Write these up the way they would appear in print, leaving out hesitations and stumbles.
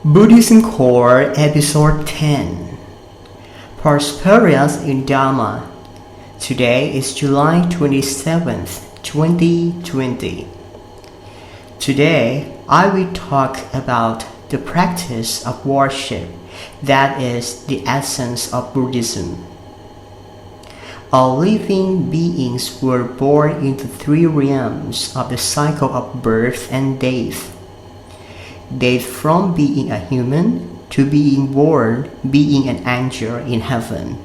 Buddhism Core Episode 10 Prosperous in Dharma. Today is July 27th, 2020. Today I will talk about the practice of worship that is the essence of Buddhism. All living beings were born into three realms of the cycle of birth and death. Death from being a human to being born, being an angel in heaven.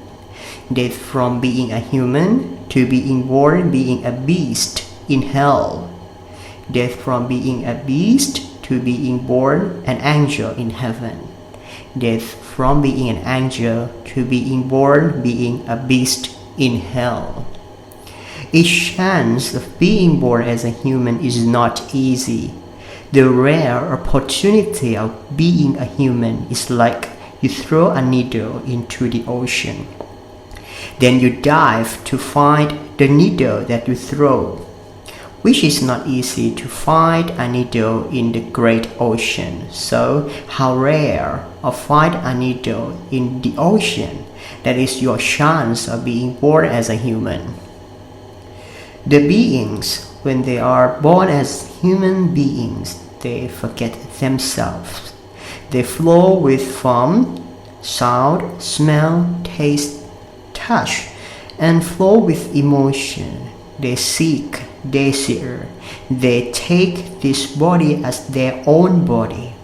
Death from being a human to being born, being a beast in hell. Death from being a beast to being born, an angel in heaven. Death from being an angel to being born, being a beast in hell. Each chance of being born as a human is not easy. The rare opportunity of being a human is like you throw a needle into the ocean. Then you dive to find the needle that you throw, which is not easy to find a needle in the great ocean. So how rare to find a needle in the ocean. That is your chance of being born as a human. The beings, when they are born as human beings, they forget themselves. They flow with form, sound, smell, taste, touch, and flow with emotion. They seek, desire. They take this body as their own body.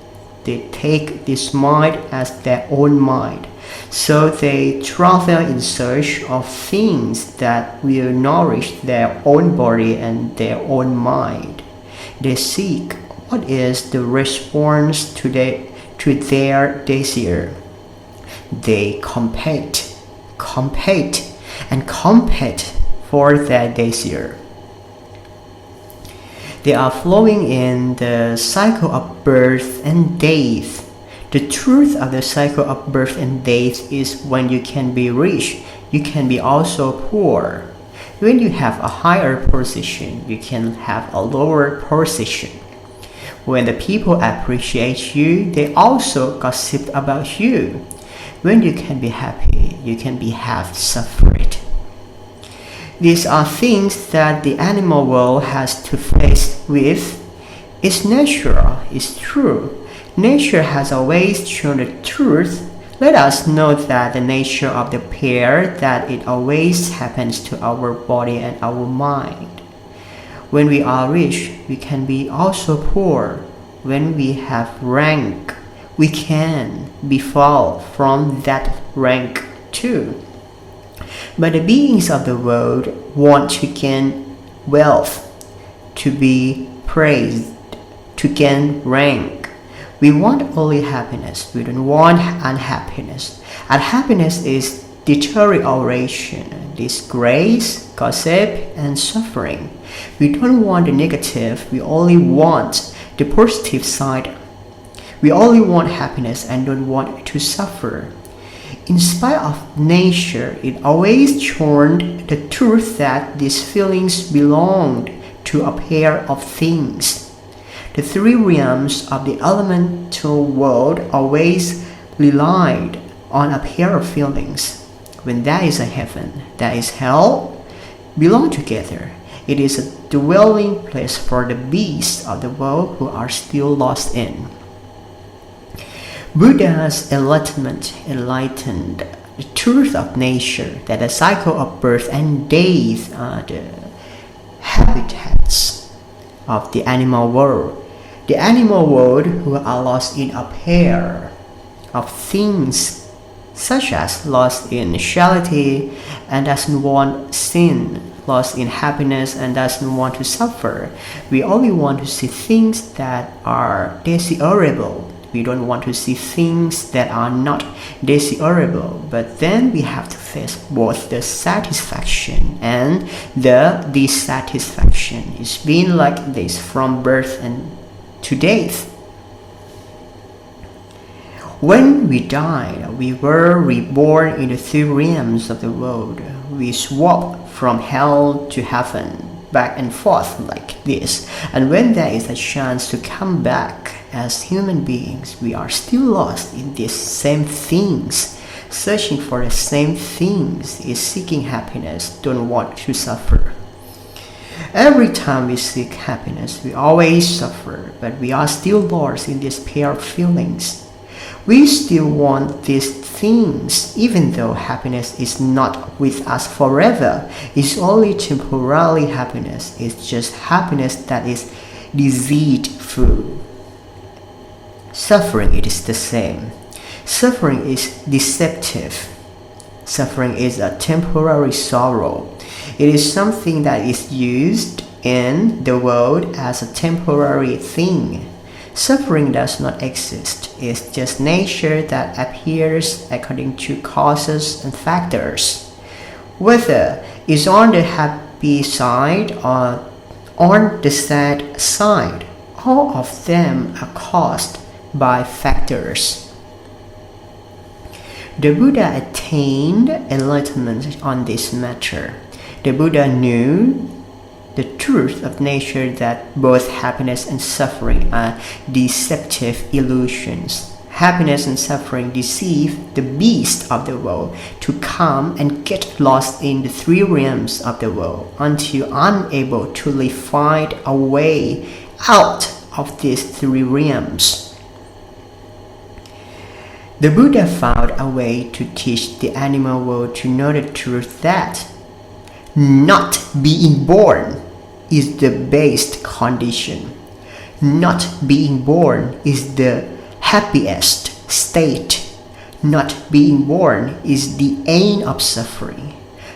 They take this mind as their own mind. So they travel in search of things that will nourish their own body and their own mind. They seek what is the response to their desire. They compete for their desire. They are flowing in the cycle of birth and death. The truth of the cycle of birth and death is when you can be rich, you can be also poor. When you have a higher position, you can have a lower position. When the people appreciate you, they also gossip about you. When you can be happy, you can be half suffered. These are things that the animal world has to face with. It's natural, it's true. Nature has always shown the truth. Let us know that the nature of the pair, that it always happens to our body and our mind. When we are rich, we can be also poor. When we have rank, we can fall from that rank too. But the beings of the world want to gain wealth, to be praised, to gain rank. We want only happiness. We don't want unhappiness. Unhappiness is deterioration, disgrace, gossip, and suffering. We don't want the negative. We only want the positive side. We only want happiness and don't want to suffer. In spite of nature, it always shown the truth that these feelings belonged to a pair of things. The three realms of the elemental world always relied on a pair of feelings. When that is a heaven, that is hell, belong together. It is a dwelling place for the beasts of the world who are still lost in. Buddha's enlightened the truth of nature, that the cycle of birth and death are the habitats of the animal world. The animal world who are lost in a pair of things, such as lost in charity and doesn't want sin, lost in happiness and doesn't want to suffer. We only want to see things that are desirable. We don't want to see things that are not desirable. But then we have to face both the satisfaction and the dissatisfaction. It's been like this from birth and to death. When we died, we were reborn in the three realms of the world. We swapped from hell to heaven. back and forth like this. And when there is a chance to come back as human beings, we are still lost in these same things. Searching for the same things is seeking happiness, don't want to suffer. Every time we seek happiness, we always suffer, but we are still lost in this pair of feelings. We still want these things, even though happiness is not with us forever. It's only temporary happiness. It's just happiness that is deceitful. Suffering, it is the same. Suffering is deceptive. Suffering is a temporary sorrow. It is something that is used in the world as a temporary thing. Suffering does not exist. It's just nature that appears according to causes and factors. Whether it's on the happy side or on the sad side, all of them are caused by factors. The Buddha attained enlightenment on this matter. The Buddha knew the truth of nature that both happiness and suffering are deceptive illusions. Happiness and suffering deceive the beast of the world to come and get lost in the three realms of the world until unable to find a way out of these three realms. The Buddha found a way to teach the animal world to know the truth that not being born is the base condition. Not being born is the happiest state. Not being born is the end of suffering.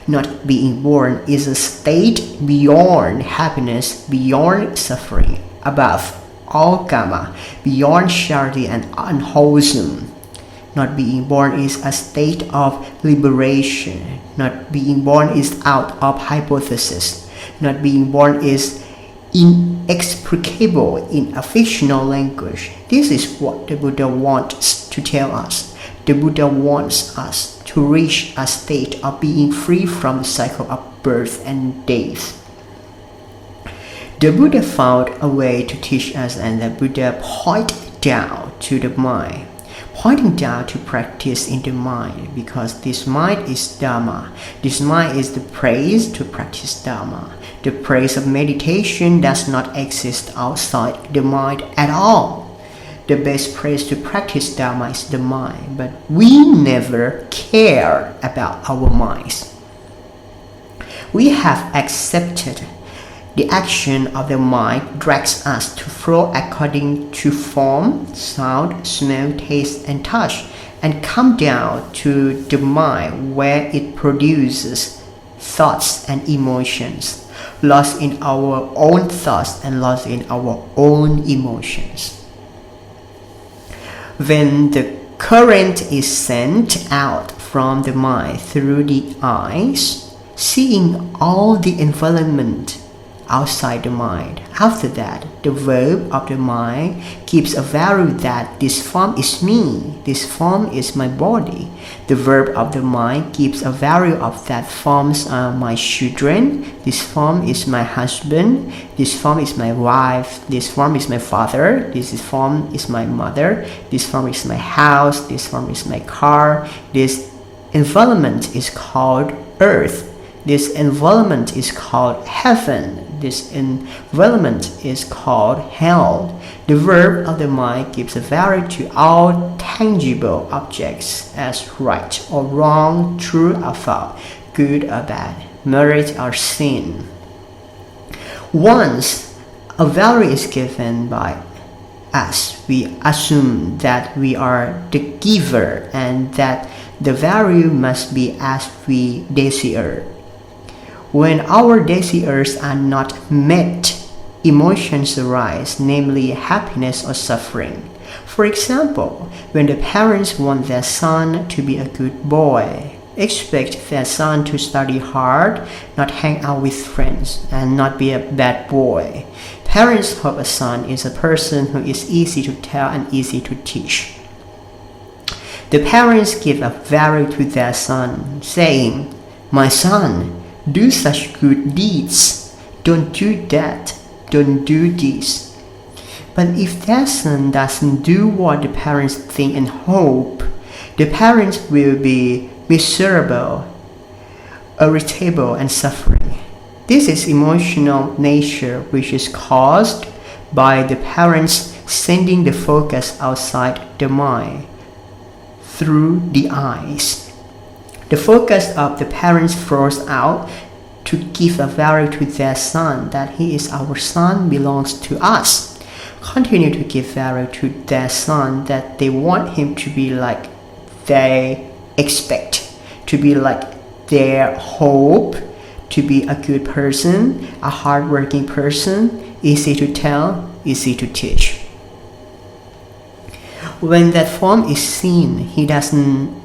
Not being born is a state beyond happiness, beyond suffering, above all karma, beyond charity and unwholesome. Not being born is a state of liberation. Not being born is out of hypothesis. Not being born is inexplicable in a fictional language. This is what the Buddha wants to tell us. The Buddha wants us to reach a state of being free from the cycle of birth and death. The Buddha found a way to teach us, and the Buddha pointed down to the mind. Pointing down to practice in the mind, because this mind is Dharma. This mind is the place to practice Dharma. The place of meditation does not exist outside the mind at all. The best place to practice Dharma is the mind, but we never care about our minds. We have accepted the action of the mind drags us to flow according to form, sound, smell, taste, and touch, and come down to the mind where it produces thoughts and emotions, lost in our own thoughts and lost in our own emotions. When the current is sent out from the mind through the eyes, seeing all the environment outside the mind. After that, the verb of the mind gives a value that this form is me, this form is my body. The verb of the mind gives a value of that forms are my children, this form is my husband, this form is my wife, this form is my father, this form is my mother, this form is my house, this form is my car. This environment is called earth. This environment is called heaven. This environment is called hell. The verb of the mind gives a value to all tangible objects as right or wrong, true or false, good or bad, merit or sin. Once a value is given by us, we assume that we are the giver and that the value must be as we desire. When our desires are not met, emotions arise, namely happiness or suffering. For example, when the parents want their son to be a good boy, expect their son to study hard, not hang out with friends, and not be a bad boy. Parents hope a son is a person who is easy to tell and easy to teach. The parents give a value to their son, saying, "My son, do such good deeds. don't do that, don't do this. But if that son doesn't do what the parents think and hope, the parents will be miserable, irritable, and suffering. This is emotional nature which is caused by the parents sending the focus outside the mind through the eyes. The focus of the parents flows out to give a value to their son, that he is our son, belongs to us. Continue to give value to their son, that they want him to be like they expect, to be like their hope, to be a good person, a hardworking person, easy to tell, easy to teach. When that form is seen, he doesn't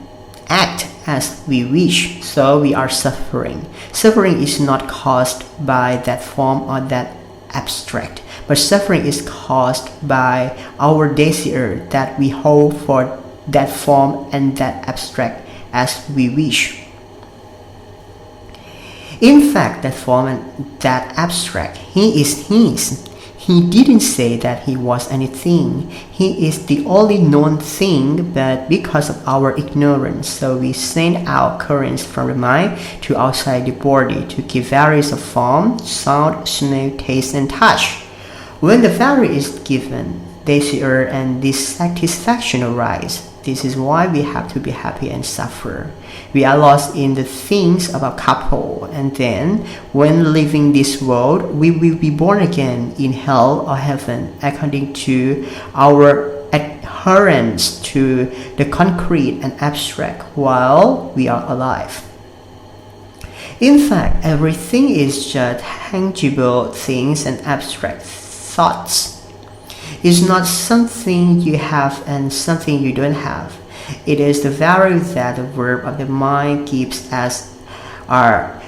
act as we wish, so we are suffering. Suffering is not caused by that form or that abstract, but suffering is caused by our desire that we hold for that form and that abstract as we wish. In fact, that form and that abstract, he is his. He didn't say that he was anything. He is the only known thing, but because of our ignorance, so we send out currents from the mind to outside the body to give values of form, sound, smell, taste, and touch. When the value is given, desire and dissatisfaction arise. This is why we have to be happy and suffer. We are lost in the things of a couple, and then, when leaving this world, we will be born again in hell or heaven, according to our adherence to the concrete and abstract while we are alive. In fact, everything is just tangible things and abstract thoughts. It's not something you have and something you don't have. It is the value that the verb of the mind gives as the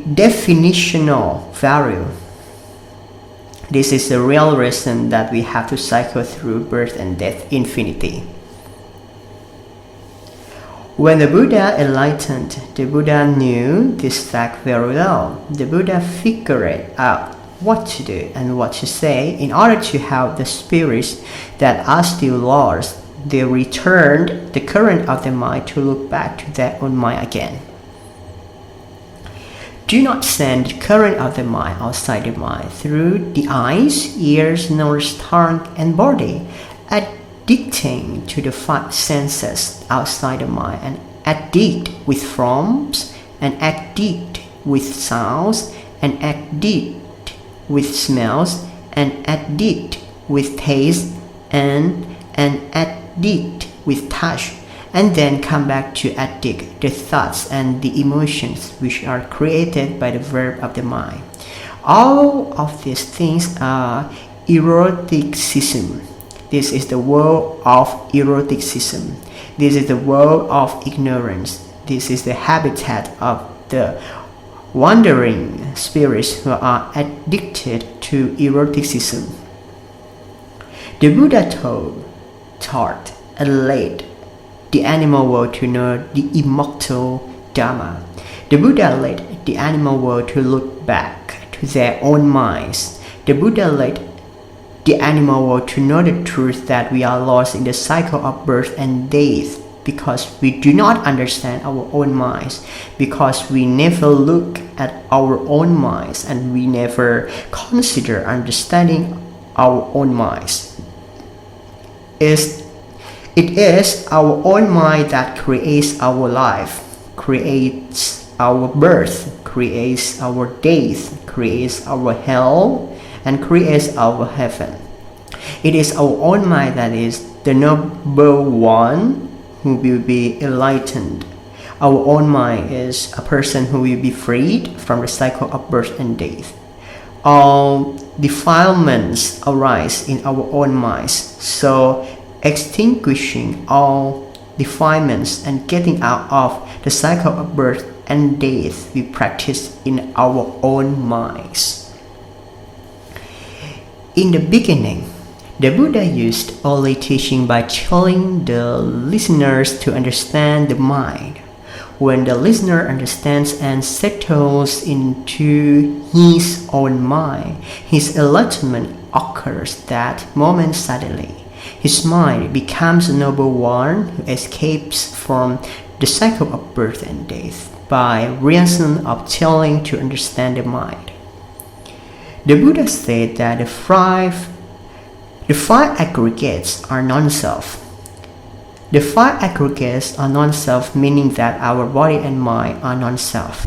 definitional value. This is the real reason that we have to cycle through birth and death infinity. When the Buddha enlightened, the Buddha knew this fact very well. The Buddha figured out what to do and what to say in order to help the spirits that are still lost. They returned the current of the mind to look back to their own mind again. Do not send the current of the mind outside the mind through the eyes, ears, nose, tongue, and body, addicting to the five senses outside the mind, and addict with forms, and addict with sounds, and addict with smells, and addict with taste, and addict with touch, and then come back to addict the thoughts and the emotions which are created by the verb of the mind. All of these things are eroticism. This is the world of eroticism. This is the world of ignorance. This is the habitat of the wandering spirits who are addicted to eroticism. The Buddha taught, and led the animal world to know the immortal Dharma. The Buddha led the animal world to look back to their own minds. The Buddha led the animal world to know the truth that we are lost in the cycle of birth and death, because we do not understand our own minds, because we never look at our own minds, and we never consider understanding our own minds. It is our own mind that creates our life, creates our birth, creates our death, creates our hell, and creates our heaven. It is our own mind that is the noble one who will be enlightened. Our own mind is a person who will be freed from the cycle of birth and death. All defilements arise in our own minds, so extinguishing all defilements and getting out of the cycle of birth and death we practice in our own minds. In the beginning, the Buddha used only teaching by telling the listeners to understand the mind. When the listener understands and settles into his own mind, his enlightenment occurs that moment suddenly. His mind becomes a noble one who escapes from the cycle of birth and death by reason of telling to understand the mind. The Buddha said that the five aggregates are non-self. The five aggregates are non-self, meaning that our body and mind are non-self.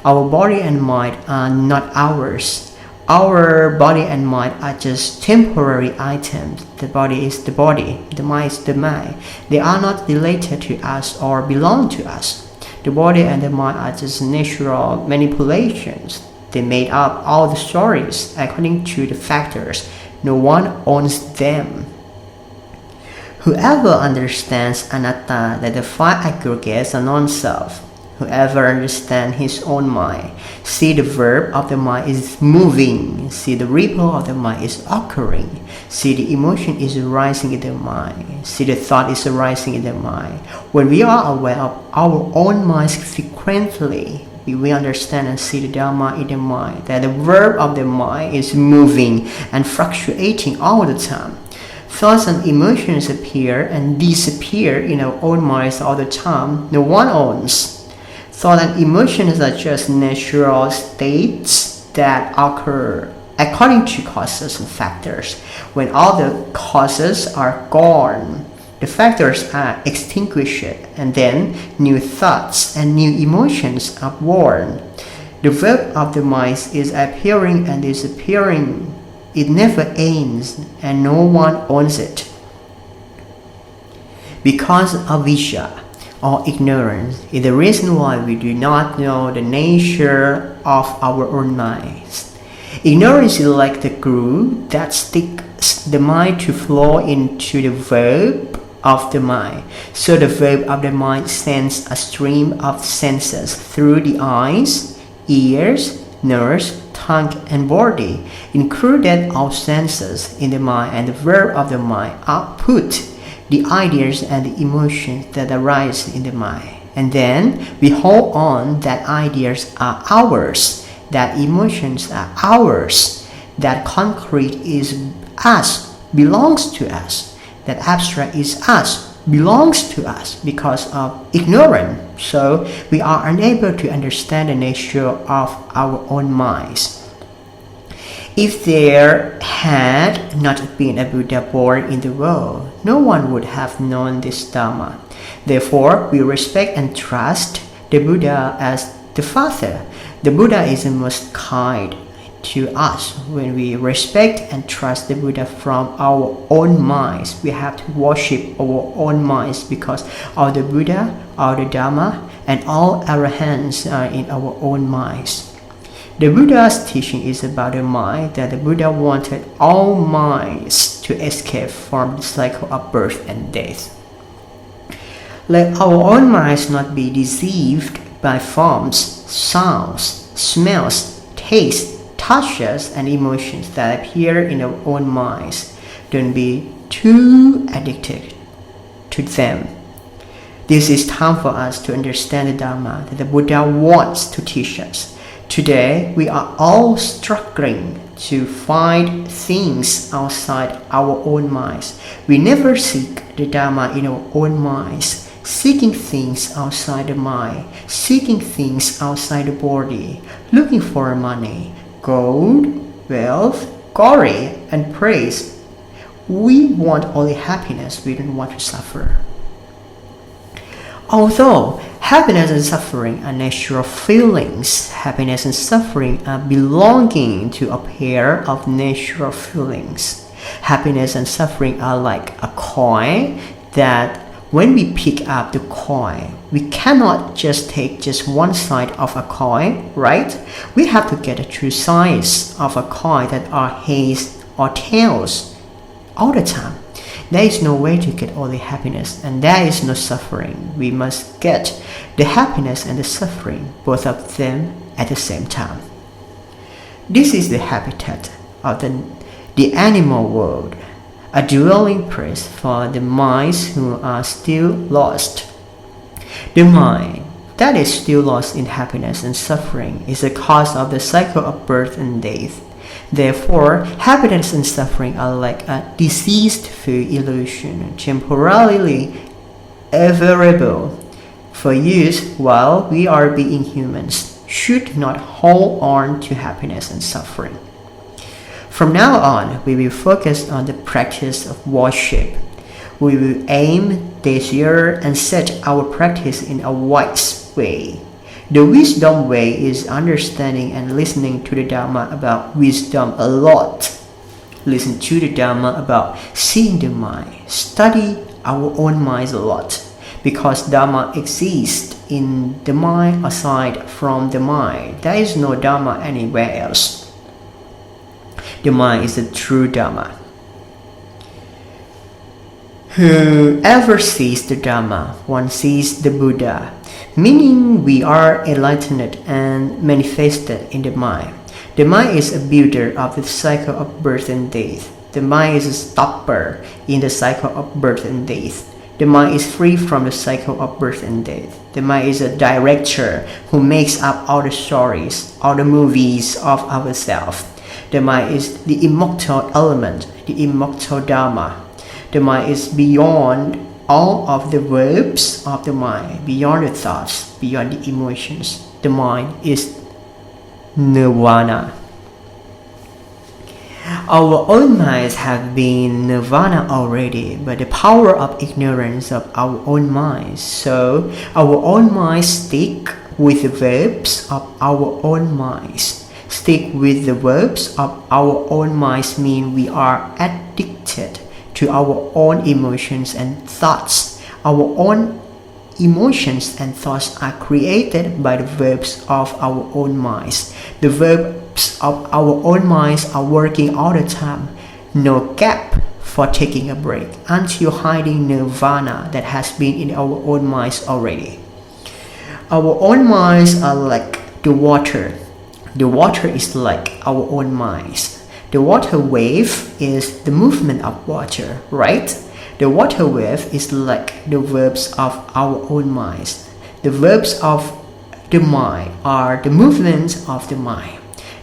Our body and mind are not ours. Our body and mind are just temporary items. The body is the body, the mind is the mind. They are not related to us or belong to us. The body and the mind are just natural manipulations. They made up all the stories according to the factors. No one owns them. Whoever understands anatta, that the five aggregates are non-self, whoever understands his own mind, see the verb of the mind is moving, see the ripple of the mind is occurring, see the emotion is arising in the mind, see the thought is arising in the mind. When we are aware of our own minds frequently, we understand and see the Dharma in the mind, that the verb of the mind is moving and fluctuating all the time. Thoughts and emotions appear and disappear in our own minds all the time. No one owns. Thought and emotions are just natural states that occur according to causes and factors. When all the causes are gone, the factors are extinguished, and then new thoughts and new emotions are born. The verb of the mind is appearing and disappearing. It never ends, and no one owns it. Because of avijja, or ignorance, is the reason why we do not know the nature of our own minds. Ignorance is like the glue that sticks the mind to flow into the verb of the mind. So the verb of the mind sends a stream of senses through the eyes, ears, nose, tongue, and body, included all senses in the mind, and the verb of the mind output the ideas and the emotions that arise in the mind. And then we hold on that ideas are ours, that emotions are ours, that concrete is us, belongs to us, that abstract is us, belongs to us because of ignorance. So we are unable to understand the nature of our own minds. If there had not been a Buddha born in the world, no one would have known this Dharma. Therefore, we respect and trust the Buddha as the Father. The Buddha is the most kind to us. When we respect and trust the Buddha from our own minds, we have to worship our own minds, because all the Buddha, all the Dharma, and all arahants are in our own minds. The Buddha's teaching is about the mind, that the Buddha wanted all minds to escape from the cycle of birth and death. Let our own minds not be deceived by forms, sounds, smells, tastes, touches, and emotions that appear in our own minds. Don't be too addicted to them. This is time for us to understand the Dharma that the Buddha wants to teach us. Today, we are all struggling to find things outside our own minds. We never seek the Dharma in our own minds, seeking things outside the mind, seeking things outside the body, looking for money, gold, wealth, glory, and praise. We want only happiness, we don't want to suffer. Although happiness and suffering are natural feelings, happiness and suffering are belonging to a pair of natural feelings. Happiness and suffering are like a coin that when we pick up the coin, we cannot just take just one side of a coin, right? We have to get the two sides of a coin that are heads or tails all the time. There is no way to get only happiness, and there is no suffering. We must get the happiness and the suffering, both of them at the same time. This is the habitat of the animal world, a dwelling place for the minds who are still lost. The mind, that is still lost in happiness and suffering is the cause of the cycle of birth and death. Therefore, happiness and suffering are like a deceased-ful illusion, temporarily variable. For youth, while we are being humans, should not hold on to happiness and suffering. From now on, we will focus on the practice of worship. We will aim, desire, and set our practice in a wise way. The wisdom way is understanding and listening to the Dharma about wisdom a lot. Listen to the Dharma about seeing the mind. Study our own minds a lot. Because Dharma exists in the mind aside from the mind. There is no Dharma anywhere else. The mind is the true Dharma. Whoever sees the Dharma, one sees the Buddha, meaning we are enlightened and manifested in the mind. The mind is a builder of the cycle of birth and death. The mind is a stopper in the cycle of birth and death. The mind is free from the cycle of birth and death. The mind is a director who makes up all the stories, all the movies of ourselves. The mind is the immortal element, the immortal Dharma. The mind is beyond all of the verbs of the mind, beyond the thoughts, beyond the emotions. The mind is nirvana. Our own minds have been nirvana already, but the power of ignorance of our own minds. So our own minds stick with the verbs of our own minds. Stick with the verbs of our own minds mean we are addicted to our own emotions and thoughts. Our own emotions and thoughts are created by the verbs of our own minds. The verbs of our own minds are working all the time. No gap for taking a break until hiding nirvana that has been in our own minds already. Our own minds are like the water. The water is like our own minds. The water wave is the movement of water, right? The water wave is like the verbs of our own minds. The verbs of the mind are the movements of the mind.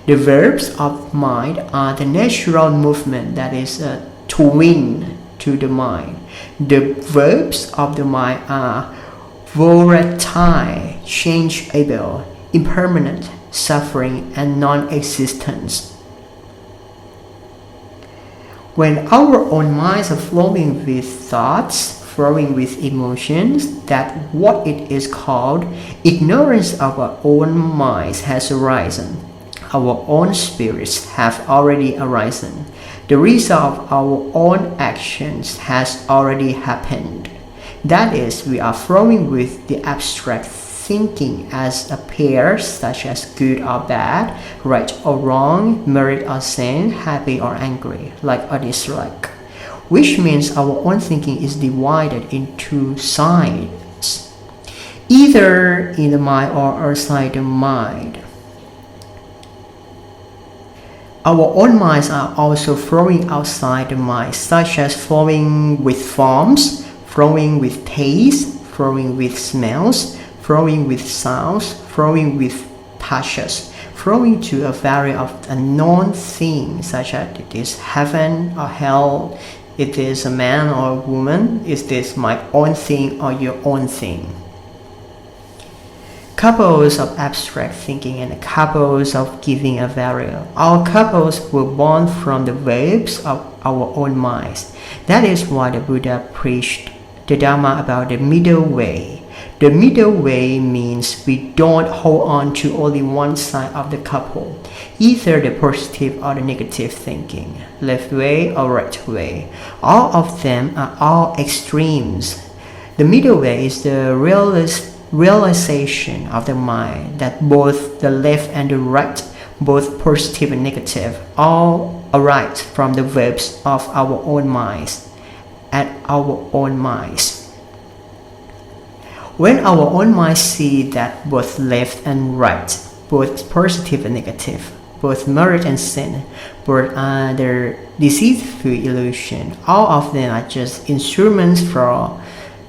The verbs of mind are the natural movement that is twin to the mind. The verbs of the mind are volatile, changeable, impermanent, suffering, and non-existence. When our own minds are flowing with thoughts, flowing with emotions, that what it is called ignorance of our own minds has arisen. Our own spirits have already arisen. The result of our own actions has already happened. That is, we are flowing with the abstract thinking as a pair, such as good or bad, right or wrong, merit or sin, happy or angry, like or dislike, which means our own thinking is divided into sides, either in the mind or outside the mind. Our own minds are also flowing outside the mind, such as flowing with forms, flowing with taste, flowing with smells, flowing with sounds, flowing with touches, flowing to a variety of unknown things, such as it is heaven or hell, it is a man or a woman, is this my own thing or your own thing. Couples of abstract thinking and couples of giving a variable. All couples were born from the verbs of our own minds. That is why the Buddha preached the Dharma about the middle way. The middle way means we don't hold on to only one side of the couple, either the positive or the negative thinking, left way or right way. All of them are all extremes. The middle way is the realization of the mind that both the left and the right, both positive and negative, all arise from the verbs of our own minds, at our own minds. When our own minds see that both left and right, both positive and negative, both merit and sin, both are the deceitful illusion, all of them are just instruments for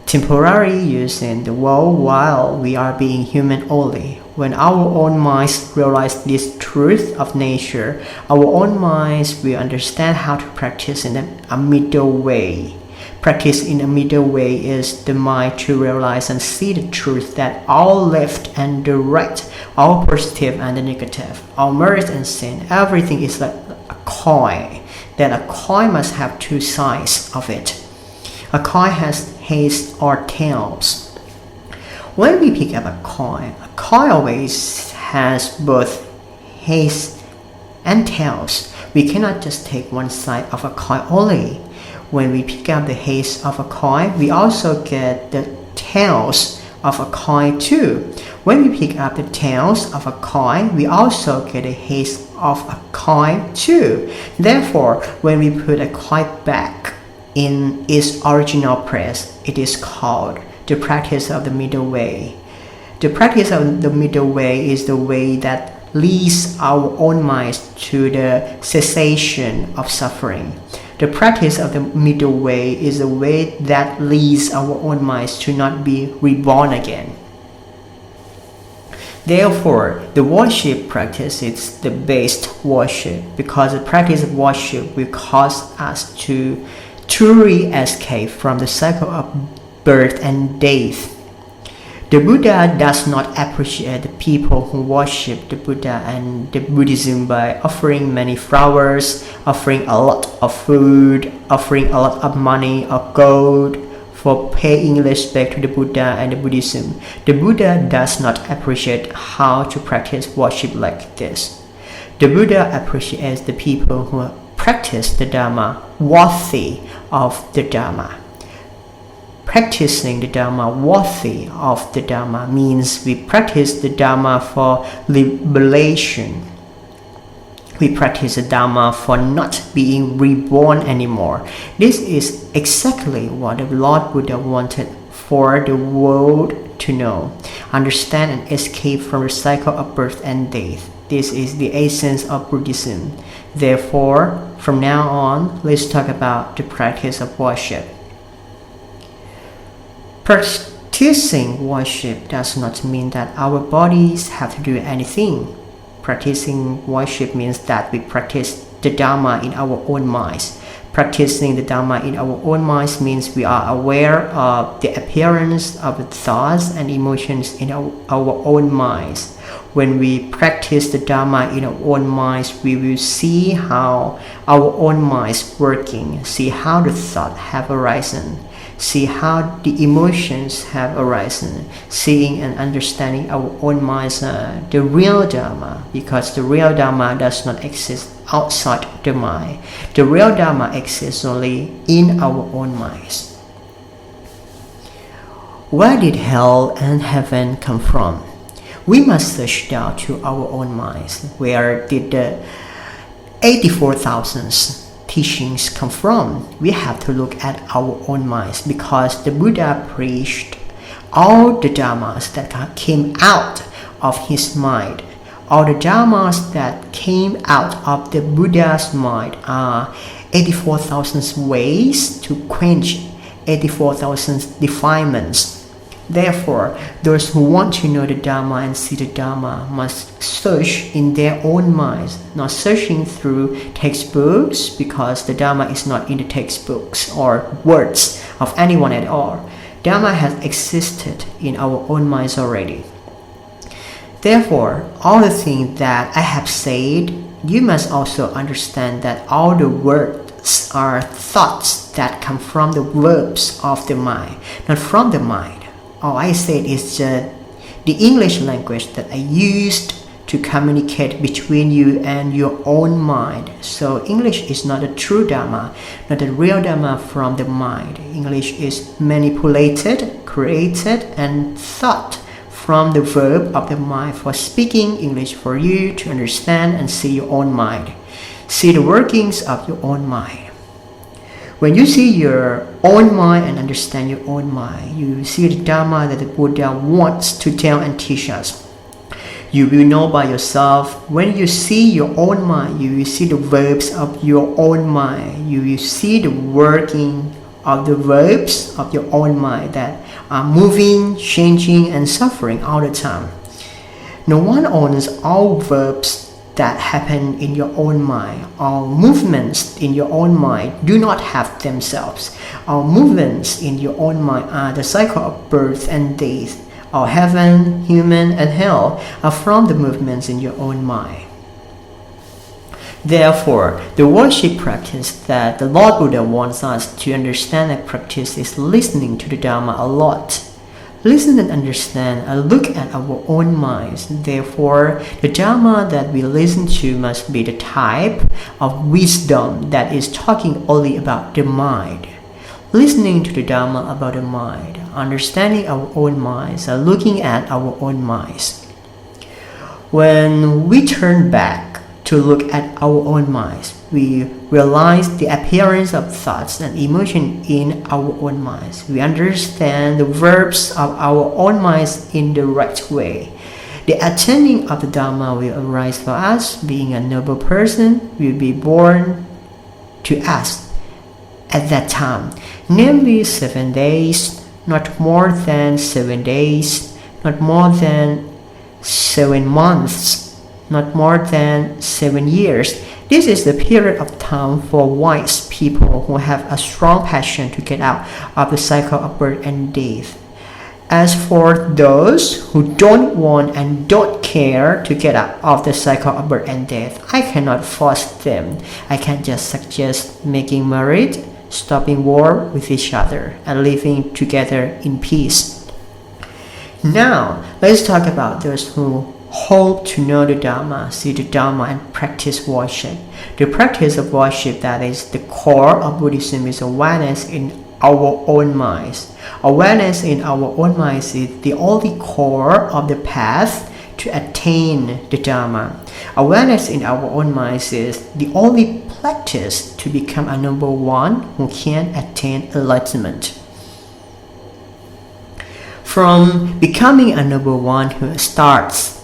temporary use in the world while we are being human only. When our own minds realize this truth of nature, our own minds will understand how to practice in a middle way. Practice in a middle way is the mind to realize and see the truth that all left and the right, all positive and the negative, all merit and sin, everything is like a coin, that a coin must have two sides of it. A coin has heads or tails. When we pick up a coin always has both heads and tails. We cannot just take one side of a coin only. When we pick up the heads of a coin, we also get the tails of a coin too. When we pick up the tails of a coin, we also get the heads of a coin too. Therefore, when we put a coin back in its original place, it is called the practice of the middle way. The practice of the middle way is the way that leads our own minds to the cessation of suffering. The practice of the middle way is the way that leads our own minds to not be reborn again. Therefore, the worship practice is the best worship, because the practice of worship will cause us to truly escape from the cycle of birth and death. The Buddha does not appreciate the people who worship the Buddha and the Buddhism by offering many flowers, offering a lot of food, offering a lot of money or gold for paying respect to the Buddha and the Buddhism. The Buddha does not appreciate how to practice worship like this. The Buddha appreciates the people who practice the Dharma worthy of the Dharma. Practicing the Dharma worthy of the Dharma means we practice the Dharma for liberation. We practice the Dharma for not being reborn anymore. This is exactly what the Lord Buddha wanted for the world to know, understand and escape from the cycle of birth and death. This is the essence of Buddhism. Therefore, from now on, let's talk about the practice of worship. Practicing worship does not mean that our bodies have to do anything. Practicing worship means that we practice the Dharma in our own minds. Practicing the Dharma in our own minds means we are aware of the appearance of the thoughts and emotions in our own minds. When we practice the Dharma in our own minds, we will see how our own minds working, see how the thoughts have arisen, see how the emotions have arisen, seeing and understanding our own minds the real Dharma, because the real Dharma does not exist outside the mind. The real Dharma exists only in our own minds. Where did hell and heaven come from? We must search down to our own minds. Where did the 84,000 teachings come from? We have to look at our own minds, because the Buddha preached all the dharmas that came out of his mind. All the dharmas that came out of the Buddha's mind are 84,000 ways to quench 84,000 defilements. Therefore, those who want to know the Dharma and see the Dharma must search in their own minds, not searching through textbooks, because the Dharma is not in the textbooks or words of anyone at all. Dharma has existed in our own minds already. Therefore, all the things that I have said, you must also understand that all the words are thoughts that come from the verbs of the mind, not from the mind. All I said is the English language that I used to communicate between you and your own mind. So English is not the true Dharma, not the real Dharma from the mind. English is manipulated, created, and thought from the verb of the mind for speaking English for you to understand and see your own mind. See the workings of your own mind. When you see your own mind and understand your own mind, you see the Dharma that the Buddha wants to tell and teach us. You will know by yourself. When you see your own mind, you will see the verbs of your own mind. You will see the working of the verbs of your own mind that are moving, changing, and suffering all the time. No one owns all verbs that happen in your own mind. All movements in your own mind do not have themselves. All movements in your own mind are the cycle of birth and death. All heaven, human, and hell are from the movements in your own mind. Therefore, the worship practice that the Lord Buddha wants us to understand and practice is listening to the Dharma a lot. Listen and understand and look at our own minds. Therefore, the Dharma that we listen to must be the type of wisdom that is talking only about the mind. Listening to the Dharma about the mind, understanding our own minds, and looking at our own minds. When we turn back to look at our own minds, we realize the appearance of thoughts and emotion in our own minds. We understand the verbs of our own minds in the right way. The attending of the Dharma will arise for us. Being a noble person will be born to us at that time, namely 7 days, not more than 7 days, not more than 7 months, not more than 7 years. This is the period of time for wise people who have a strong passion to get out of the cycle of birth and death. As for those who don't want and don't care to get out of the cycle of birth and death, I cannot force them. I can just suggest making married, stopping war with each other, and living together in peace. Now, let's talk about those who hope to know the Dharma, see the Dharma, and practice worship. The practice of worship that is the core of Buddhism is awareness in our own minds. Awareness in our own minds is the only core of the path to attain the Dharma. Awareness in our own minds is the only practice to become a noble one who can attain enlightenment. From becoming a noble one who starts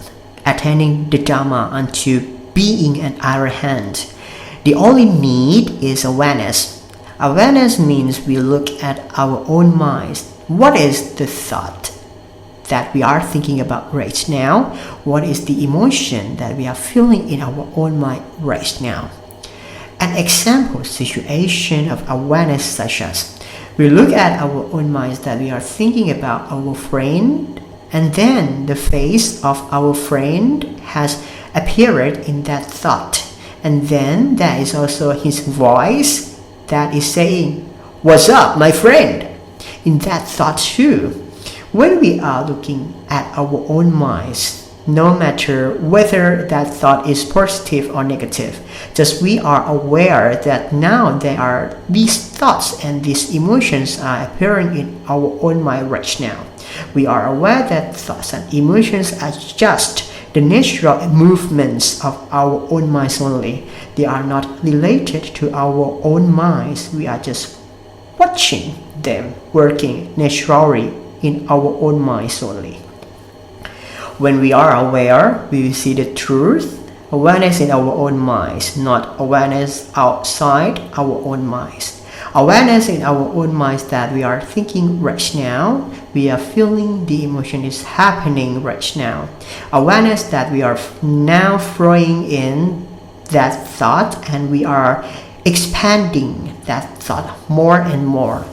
attaining the Dharma unto being an arahant, the only need is awareness. Awareness means we look at our own minds. What is the thought that we are thinking about right now? What is the emotion that we are feeling in our own mind right now? An example situation of awareness such as we look at our own minds that we are thinking about our friend, and then the face of our friend has appeared in that thought, and then there is also his voice that is saying, "What's up, my friend?" in that thought too. When we are looking at our own minds, no matter whether that thought is positive or negative, just we are aware that now there are these thoughts and these emotions are appearing in our own mind right now. We are aware that thoughts and emotions are just the natural movements of our own minds only. They are not related to our own minds. We are just watching them working naturally in our own minds only. When we are aware, we will see the truth. Awareness in our own minds, not awareness outside our own minds. Awareness in our own minds that we are thinking right now, we are feeling the emotion is happening right now. Awareness that we are now throwing in that thought and we are expanding that thought more and more.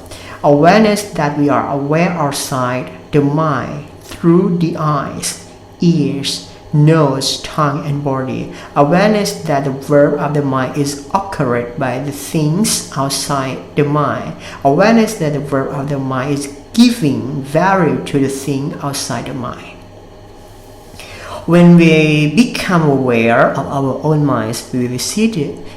Awareness that we are aware outside the mind through the eyes, ears, nose, tongue, and body. Awareness that the verb of the mind is occurred by the things outside the mind. Awareness that the verb of the mind is giving value to the thing outside the mind. When we become aware of our own minds, we will see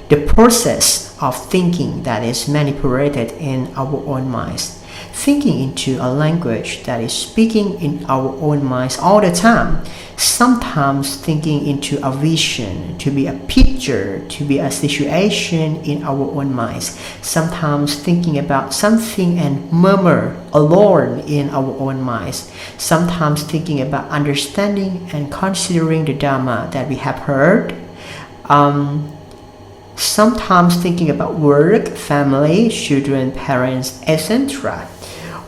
the process of thinking that is manipulated in our own minds. Thinking into a language that is speaking in our own minds all the time. Sometimes thinking into a vision, to be a picture, to be a situation in our own minds. Sometimes thinking about something and murmur alone in our own minds. Sometimes thinking about understanding and considering the Dharma that we have heard. sometimes thinking about work, family, children, parents, etc.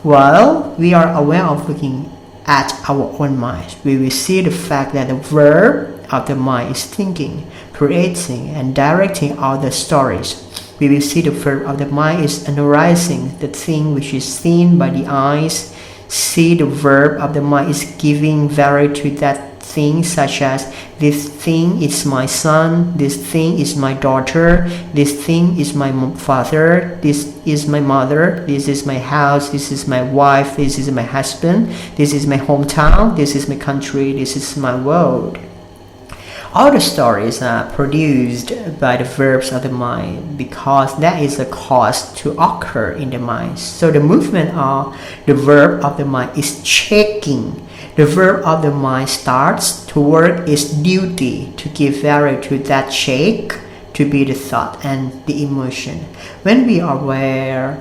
While we are aware of looking at our own mind, we will see the fact that the verb of the mind is thinking, creating, and directing all the stories. We will see the verb of the mind is analyzing the thing which is seen by the eyes. See the verb of the mind is giving value to that thing, such as this thing is my son, this thing is my daughter, this thing is my father, this is my mother, this is my house, this is my wife, this is my husband, this is my hometown, this is my country, this is my world. All the stories are produced by the verbs of the mind because that is a cause to occur in the mind. So the movement of the verb of the mind is checking. The verb of the mind starts to work its duty to give value to that check, to be the thought and the emotion. When we are aware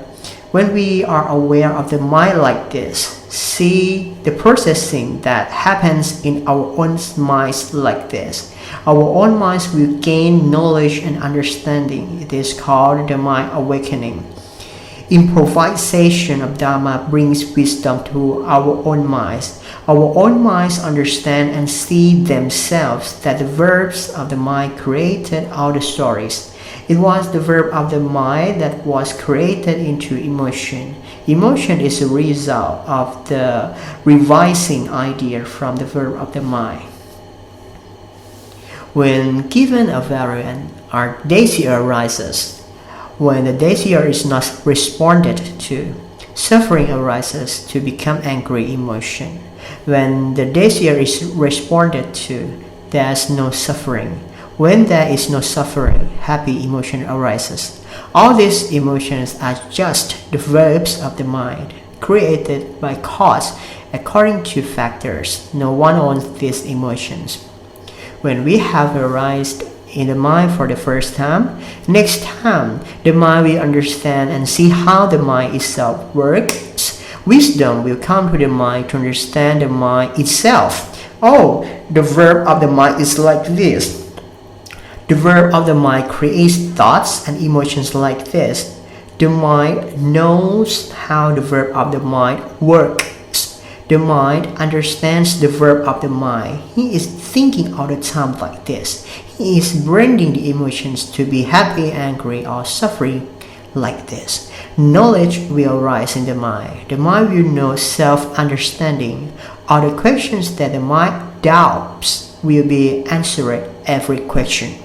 of the mind like this, see the processing that happens in our own minds like this. Our own minds will gain knowledge and understanding. It is called the mind awakening. Improvisation of Dharma brings wisdom to our own minds. Our own minds understand and see themselves that the verbs of the mind created all the stories. It was the verb of the mind that was created into emotion. Emotion is a result of the revising idea from the verb of the mind. When given a value and our desire arises, when the desire is not responded to, suffering arises to become angry emotion. When the desire is responded to, there is no suffering. When there is no suffering, happy emotion arises. All these emotions are just the verbs of the mind, created by cause according to factors. No one owns these emotions. When we have arised in the mind for the first time, next time the mind will understand and see how the mind itself works. Wisdom will come to the mind to understand the mind itself. Oh, the verb of the mind is like this. The verb of the mind creates thoughts and emotions like this. The mind knows how the verb of the mind works. The mind understands the verb of the mind. He is thinking all the time like this. He is branding the emotions to be happy, angry, or suffering like this. Knowledge will arise in the mind. The mind will know self-understanding. All the questions that the mind doubts will be answered every question.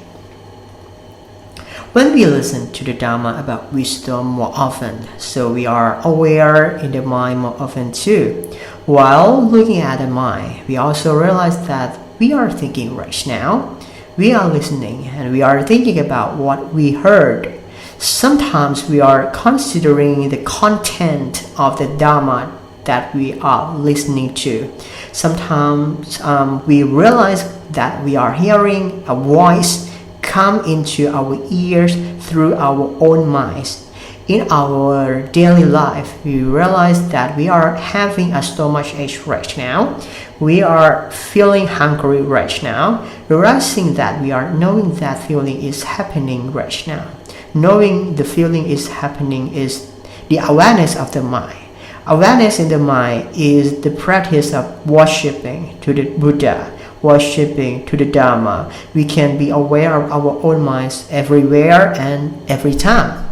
When we listen to the Dharma about wisdom more often, so we are aware in the mind more often too. While looking at the mind, we also realize that we are thinking right now. We are listening and we are thinking about what we heard. Sometimes we are considering the content of the Dharma that we are listening to. Sometimes we realize that we are hearing a voice come into our ears through our own minds. In our daily life, we realize that we are having a stomach ache right now. We are feeling hungry right now. Realizing that we are knowing that feeling is happening right now. Knowing the feeling is happening is the awareness of the mind. Awareness in the mind is the practice of worshipping to the Buddha, worshipping to the Dharma. We can be aware of our own minds everywhere and every time.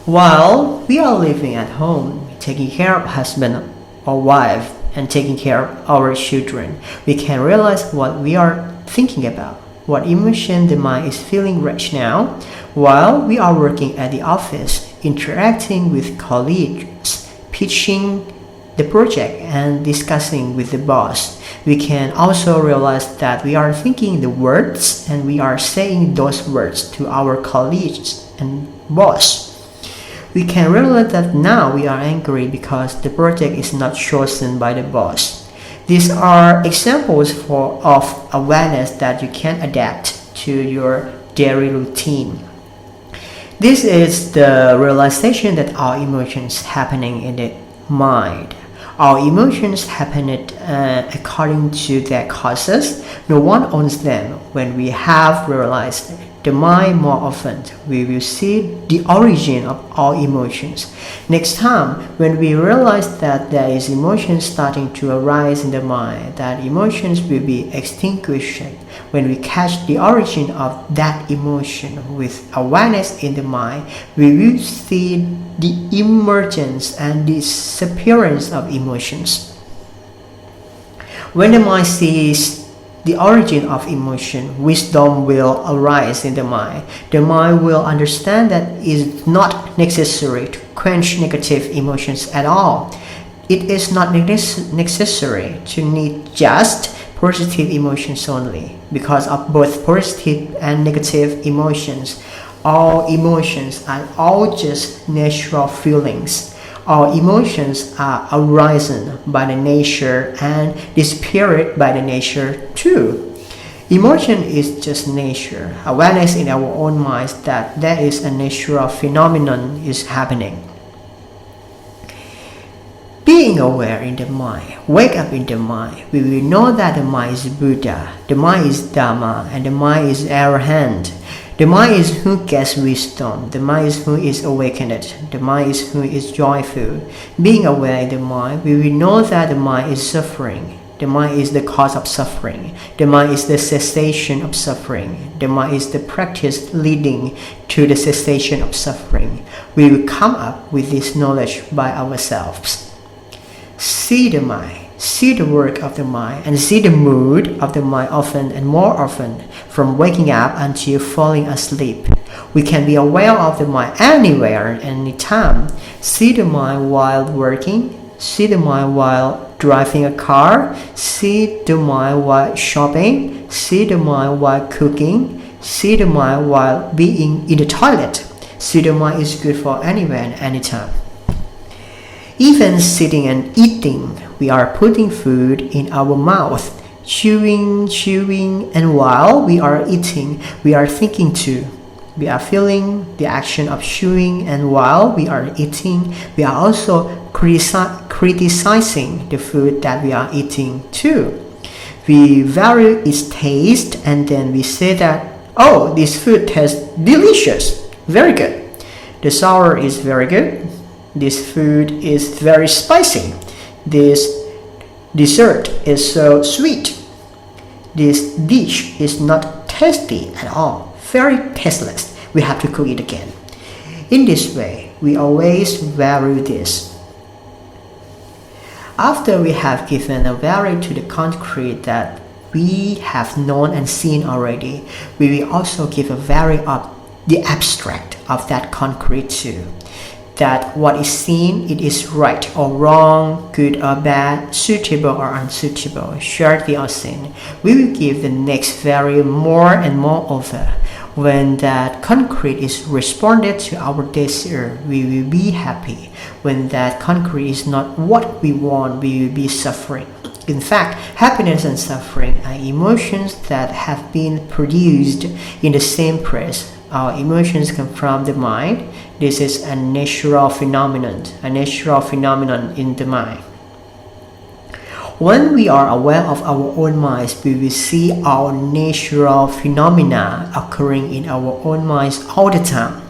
While we are living at home, taking care of husband or wife, and taking care of our children, we can realize what we are thinking about, what emotion the mind is feeling right now. While we are working at the office, interacting with colleagues, pitching the project, and discussing with the boss, we can also realize that we are thinking the words and we are saying those words to our colleagues and boss. We can realize that now we are angry because the project is not chosen by the boss. These are examples of awareness that you can adapt to your daily routine. This is the realization that our emotions happening in the mind. Our emotions happen according to their causes. No one owns them. When we have realized the mind more often, we will see the origin of all emotions. Next time, when we realize that there is emotion starting to arise in the mind, that emotions will be extinguished. When we catch the origin of that emotion with awareness in the mind, we will see the emergence and disappearance of emotions. When the mind sees the origin of emotion, wisdom will arise in the mind. The mind will understand that it is not necessary to quench negative emotions at all. It is not necessary to need just positive emotions only. Because of both positive and negative emotions, all emotions are all just natural feelings. All emotions are arisen by the nature and disappeared by the nature too. Emotion is just nature. Awareness in our own minds that there is a natural phenomenon is happening. Being aware in the mind, wake up in the mind, we will know that the mind is Buddha, the mind is Dharma, and the mind is Arahant. The mind is who gets wisdom, the mind is who is awakened, the mind is who is joyful. Being aware in the mind, we will know that the mind is suffering. The mind is the cause of suffering. The mind is the cessation of suffering. The mind is the practice leading to the cessation of suffering. We will come up with this knowledge by ourselves. See the mind, see the work of the mind, and see the mood of the mind often and more often, from waking up until falling asleep. We can be aware of the mind anywhere, anytime. See the mind while working, see the mind while driving a car, see the mind while shopping, see the mind while cooking, see the mind while being in the toilet. See the mind is good for anywhere and anytime. Even sitting and eating, we are putting food in our mouth, chewing, and while we are eating, we are thinking too. We are feeling the action of chewing, and while we are eating, we are also criticizing the food that we are eating too. We value its taste, and then we say that, oh, this food tastes delicious, very good. The sour is very good. This food is very spicy. This dessert is so sweet. This dish is not tasty at all, very tasteless. We have to cook it again. In this way, we always value this. After we have given a value to the concrete that we have known and seen already, we will also give a value of the abstract of that concrete too. That what is seen, it is right or wrong, good or bad, suitable or unsuitable, shortly or sin. We will give the next value more and more over. When that concrete is responded to our desire, we will be happy. When that concrete is not what we want, we will be suffering. In fact, happiness and suffering are emotions that have been produced in the same place. Our emotions come from the mind. This is a natural phenomenon in the mind. When we are aware of our own minds, we will see our natural phenomena occurring in our own minds all the time.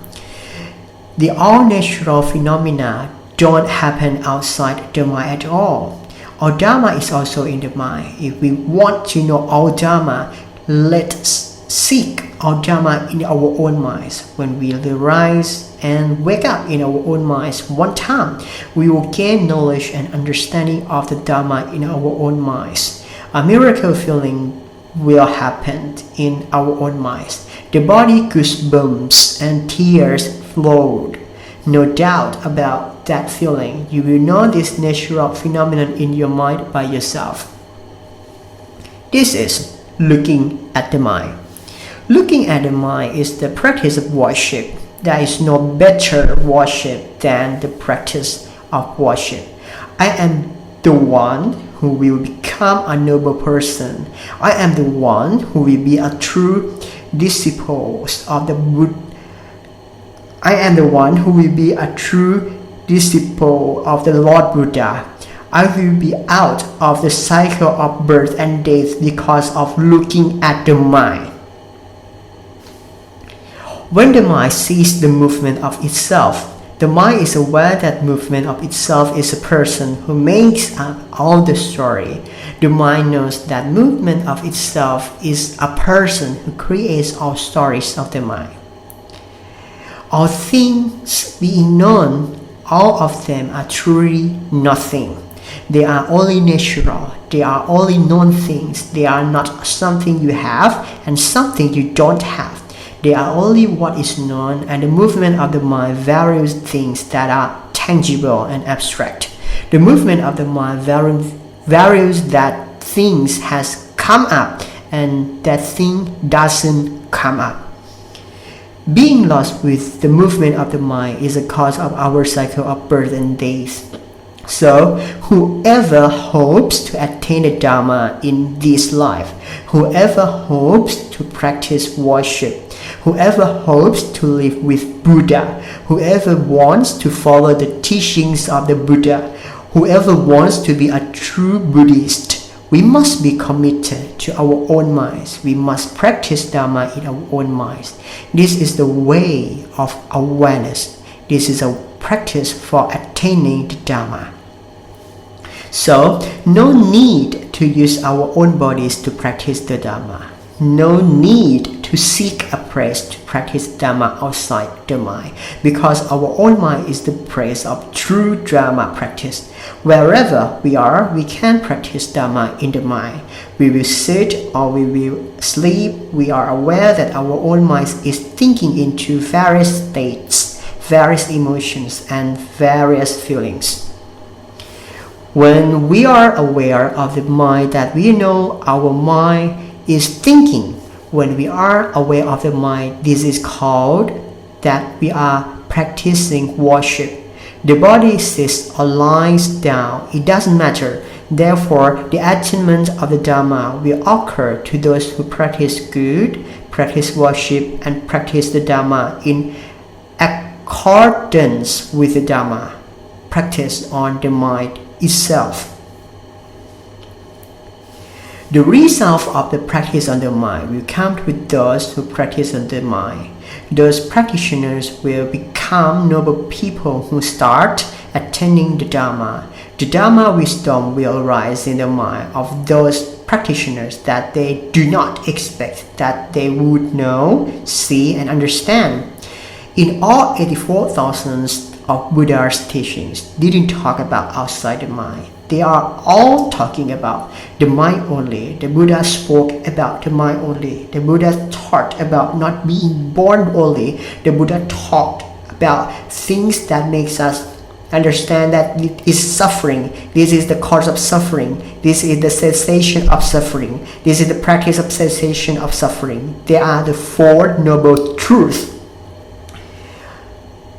The all natural phenomena don't happen outside the mind at all. All Dharma is also in the mind. If we want to know all Dharma, let's seek all Dharma in our own minds. When we rise and wake up in our own minds one time, we will gain knowledge and understanding of the Dharma in our own minds. A miracle feeling will happen in our own minds. The body goosebumps and tears flowed. No doubt about that feeling. You will know this natural phenomenon in your mind by yourself. This is looking at the mind. Looking at the mind is the practice of worship. There is no better worship than the practice of worship. I am the one who will become a noble person. I am the one who will be a true disciple of the Buddha. I am the one who will be a true disciple of the Lord Buddha. I will be out of the cycle of birth and death because of looking at the mind. When the mind sees the movement of itself, the mind is aware that movement of itself is a person who makes up all the story. The mind knows that movement of itself is a person who creates all stories of the mind. All things being known, all of them are truly nothing. They are only natural. They are only known things. They are not something you have and something you don't have. They are only what is known, and the movement of the mind varies things that are tangible and abstract. The movement of the mind varies that things has come up and that thing doesn't come up. Being lost with the movement of the mind is a cause of our cycle of birth and death. So, whoever hopes to attain the Dharma in this life, whoever hopes to practice worship, whoever hopes to live with Buddha, whoever wants to follow the teachings of the Buddha, whoever wants to be a true Buddhist, we must be committed to our own minds. We must practice Dharma in our own minds. This is the way of awareness. This is a practice for attaining the Dharma. So, no need to use our own bodies to practice the Dharma. No need to seek a place to practice Dharma outside the mind, because our own mind is the place of true Dharma practice. Wherever we are, we can practice Dharma in the mind. We will sit or we will sleep. We are aware that our own mind is thinking into various states, various emotions, and various feelings. When we are aware of the mind, that we know our mind is thinking. When we are aware of the mind, this is called that we are practicing worship. The body sits or lies down, it doesn't matter. Therefore, the attainment of the Dharma will occur to those who practice good, practice worship, and practice the Dharma in accordance with the Dharma, practice on the mind itself. The result of the practice on the mind will come with those who practice on the mind. Those practitioners will become noble people who start attaining the Dharma. The Dharma wisdom will arise in the mind of those practitioners that they do not expect that they would know, see, and understand. In all 84,000 of Buddha's teachings didn't talk about outside the mind. They are all talking about the mind only. The Buddha spoke about the mind only. The Buddha taught about not being born only. The Buddha talked about things that makes us understand that it is suffering. This is the cause of suffering. This is the cessation of suffering. This is the practice of cessation of suffering. They are the Four Noble Truths.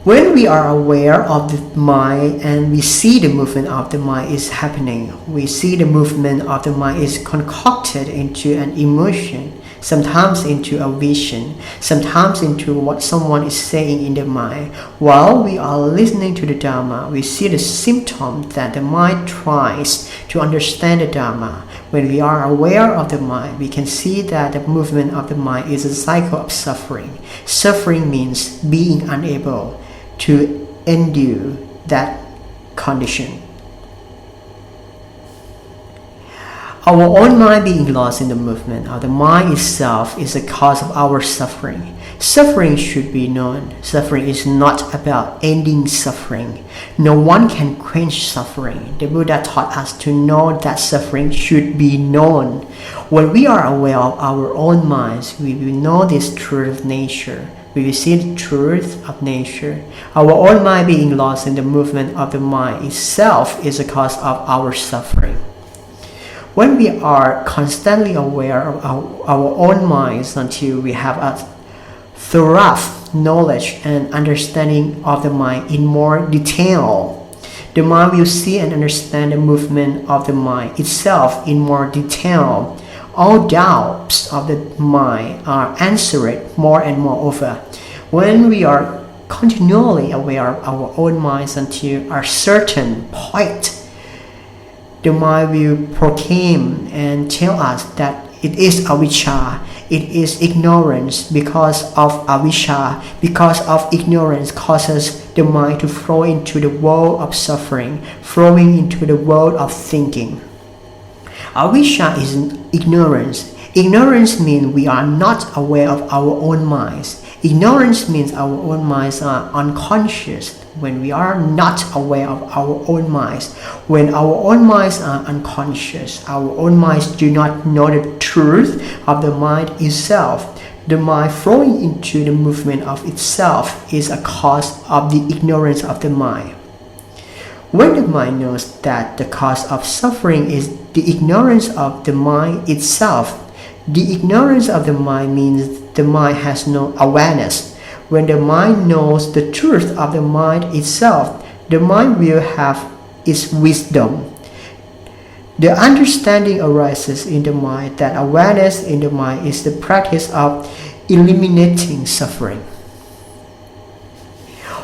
When we are aware of the mind and we see the movement of the mind is happening, we see the movement of the mind is concocted into an emotion, sometimes into a vision, sometimes into what someone is saying in the mind. While we are listening to the Dharma, we see the symptom that the mind tries to understand the Dharma. When we are aware of the mind, we can see that the movement of the mind is a cycle of suffering. Suffering means being unable to endure that condition. Our own mind being lost in the movement of the mind itself is the cause of our suffering. Suffering should be known. Suffering is not about ending suffering. No one can quench suffering. The Buddha taught us to know that suffering should be known. When we are aware of our own minds, we will know this truth of nature. We will see the truth of nature. Our own mind being lost in the movement of the mind itself is the cause of our suffering. When we are constantly aware of our own minds until we have a thorough knowledge and understanding of the mind in more detail, the mind will see and understand the movement of the mind itself in more detail. All doubts of the mind are answered more and more over. When we are continually aware of our own minds until a certain point, the mind will proclaim and tell us that it is avijja, It is ignorance because of avijja. Because of ignorance causes the mind to flow into the world of suffering, flowing into the world of thinking. Avijja is ignorance. Ignorance means we are not aware of our own minds. Ignorance means our own minds are unconscious. When we are not aware of our own minds, when our own minds are unconscious, our own minds do not know the truth of the mind itself. The mind flowing into the movement of itself is a cause of the ignorance of the mind. When the mind knows that the cause of suffering is the ignorance of the mind itself, the ignorance of the mind means the mind has no awareness. When the mind knows the truth of the mind itself, the mind will have its wisdom. The understanding arises in the mind that awareness in the mind is the practice of eliminating suffering.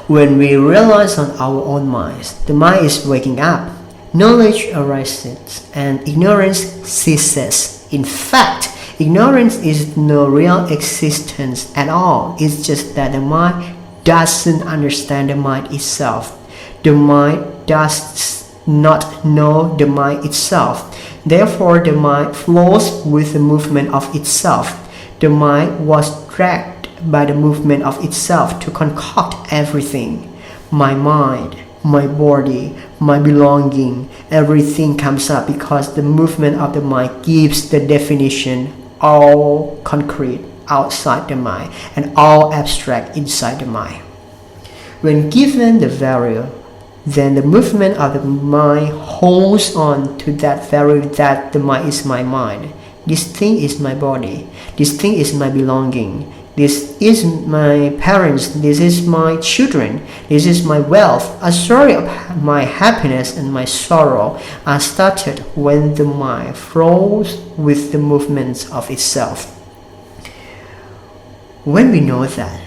When we realize on our own minds, the mind is waking up, knowledge arises and ignorance ceases. In fact, ignorance is no real existence at all. It's just that the mind doesn't understand the mind itself. The mind does not know the mind itself. Therefore, the mind flows with the movement of itself. The mind was dragged by the movement of itself to concoct everything. My mind, my body, my belonging, everything comes up because the movement of the mind gives the definition all concrete outside the mind and all abstract inside the mind. When given the value, then the movement of the mind holds on to that value that the mind is my mind. This thing is my body. This thing is my belonging. This is my parents. This is my children. This is my wealth. A story of my happiness and my sorrow are started when the mind flows with the movements of itself. When we know that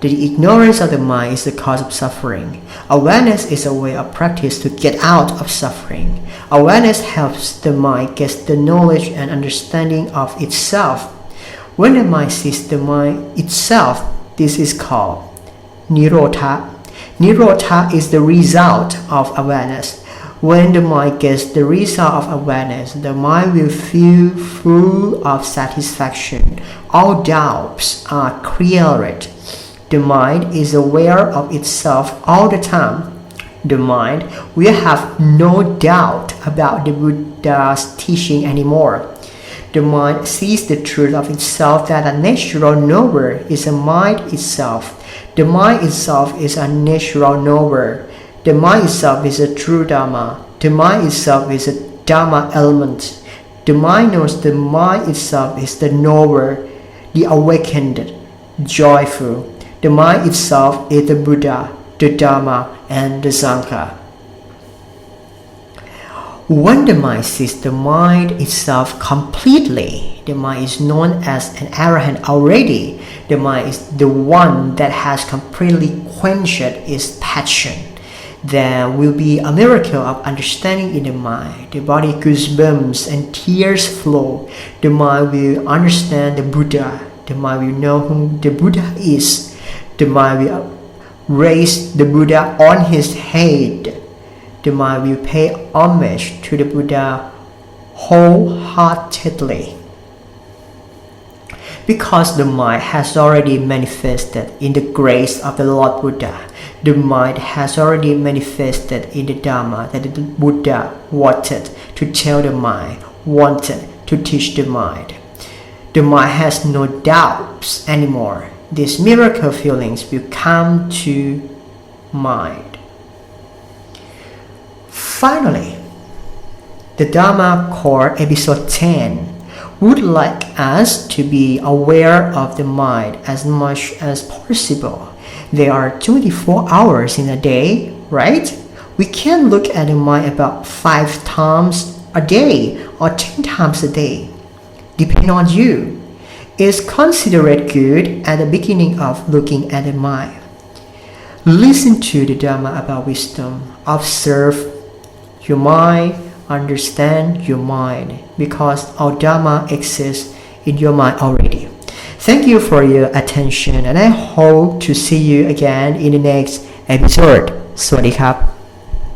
the ignorance of the mind is the cause of suffering, awareness is a way of practice to get out of suffering. Awareness helps the mind get the knowledge and understanding of itself. When the mind sees the mind itself, this is called nirodha. Nirodha is the result of awareness. When the mind gets the result of awareness, the mind will feel full of satisfaction. All doubts are cleared. The mind is aware of itself all the time. The mind will have no doubt about the Buddha's teaching anymore. The mind sees the truth of itself that a natural knower is a mind itself. The mind itself is a natural knower. The mind itself is a true Dharma. The mind itself is a Dharma element. The mind knows the mind itself is the knower, the awakened, joyful. The mind itself is the Buddha, the Dharma, and the Sangha. When the mind sees the mind itself completely, the mind is known as an arahant already. The mind is the one that has completely quenched its passion. There will be a miracle of understanding in the mind. The body goosebumps and tears flow. The mind will understand the Buddha. The mind will know who the Buddha is. The mind will raise the Buddha on his head. The mind will pay homage to the Buddha wholeheartedly. Because the mind has already manifested in the grace of the Lord Buddha, the mind has already manifested in the Dharma that the Buddha wanted to tell the mind, wanted to teach the mind. The mind has no doubts anymore. These miracle feelings will come to mind. Finally, the Dharma Core episode 10 would like us to be aware of the mind as much as possible. There are 24 hours in a day, right? We can look at the mind about 5 times a day or 10 times a day, depending on you. It's considered good at the beginning of looking at the mind. Listen to the Dharma about wisdom. Observe your mind, understand your mind, because all Dharma exists in your mind already. Thank you for your attention and I hope to see you again in the next episode. สวัสดีครับ